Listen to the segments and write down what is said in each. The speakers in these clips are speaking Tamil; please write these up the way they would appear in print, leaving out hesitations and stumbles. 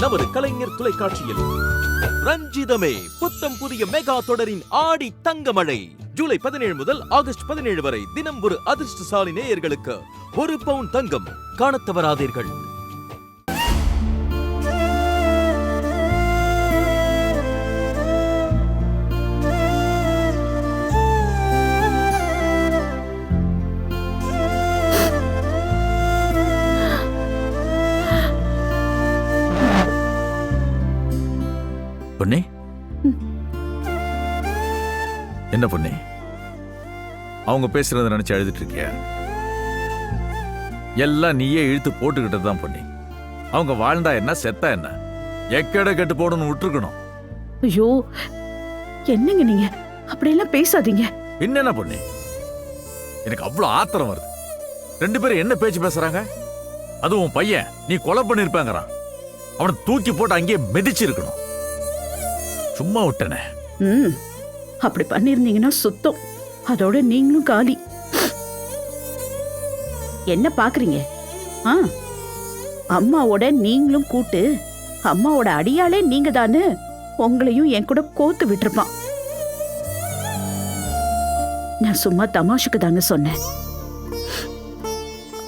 நமது கலைஞர் தொலைக்காட்சியில். ரஞ்சிதமே புத்தம் புதிய மெகா தொடரின் ஆடி தங்கமழை ஜூலை 17 முதல் ஆகஸ்ட் 17 வரை தினம் ஒரு அதிர்ஷ்டசாலி நேயர்களுக்கு 1 பவுன் தங்கம். காணத் தவறாதீர்கள். பொன்னே, என்ன பொன்னே அவங்க பேசுறத நினைச்சு அழுதுட்டு இருக்கிய? எல்லாம் நீயே இழுத்து போட்டுக்கிட்டது தான் பொன்னி. அவங்க வாழ்ந்தா என்ன செத்தா என்ன, எக்கட கெட்டு போடணும் விட்டுருக்கணும். ஐயோ என்னங்க நீங்க அப்படியெல்லாம் பேசாதீங்க. என்ன பொன்னி, எனக்கு அவ்வளவு ஆத்திரம் வருது. 2 பேரும் என்ன பேச்சு பேசுறாங்க? அதுவும் பையன் நீ கொலை பண்ணிருப்பாங்கறான். அவனை தூக்கி போட்டு அங்கேயே மிதிச்சு இருக்கணும். சும்மா விட்டனே. அப்படி பண்ணிருந்தீங்கன்னா சுத்தம். அதோட நீங்களும் காலி. என்ன பாக்குறீங்க? அம்மாவோட நீங்களும் கூட்டு. அம்மாவோட அடியாலே நீங்க தானே. உங்களையும் என் கூட கோத்து விட்டுருப்பான். நான் சும்மா தமாஷுக்கு தாங்க சொன்னேன்.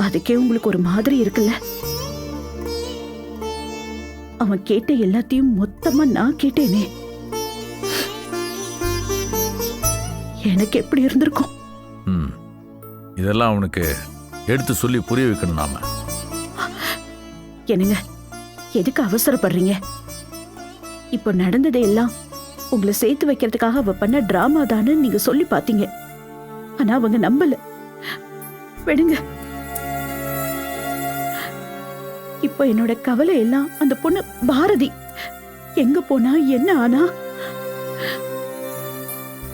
அதுக்கே உங்களுக்கு ஒரு மாதிரி இருக்குல்ல? அவன் கேட்ட எல்லாத்தையும் மொத்தமா நான் கேட்டேனே. எனக்கு எப்படி இருந்திருக்கும்? இதெல்லாம் அவனுக்கு எடுத்து சொல்லி புரிய வைக்கணும் நாம. என்னங்க எதுக்கு அவசரப்படுறீங்க? இப்ப நடந்ததை எல்லாம் உங்களை சேர்த்து வைக்கிறதுக்காக அவ பண்ண டிராமா தானு நீங்க சொல்லி பாத்தீங்க. ஆனா அவங்க நம்பல. விடுங்க. இப்ப என்னோட கவலை எல்லாம் அந்த பொண்ணு பாரதி எங்க போனா என்ன ஆனா?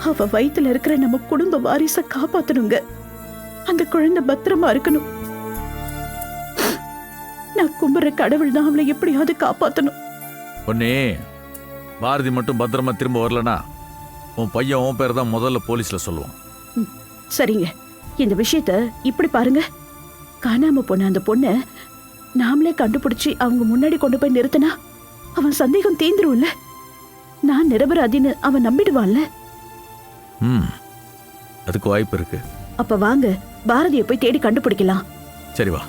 அவ வயித்துல இருக்கிற நம்ம குடும்ப வாரிச காப்பாத்தணுங்க. அந்த குழந்தை பத்திரமா இருக்கணும். நான் கும்புற கடவுள் தான் அவளை எப்படியாவது காப்பாத்தணும். பொன்னே, பாரதி மட்டும் பத்திரமா திரும்ப வரலனா உன் பையன் உன் பேர் தான் முதல்ல போலீஸ்ல சொல்லுவான். சரிங்க, இந்த விஷயத்த இப்படி பாருங்க. காணாம போன அந்த பொண்ண நாமளே கண்டுபிடிச்சு அவங்க முன்னாடி கொண்டு போய் நிறுத்தினா அவன் சந்தேகம் தீந்துரும்ல. நான் நிரபராதின்னு அவன் நம்பிடுவான்ல. அதுக்கு வாய்ப்பு இருக்கு. அப்ப வாங்க பாரதியை போய் தேடி கண்டுபிடிக்கலாம். சரி வா.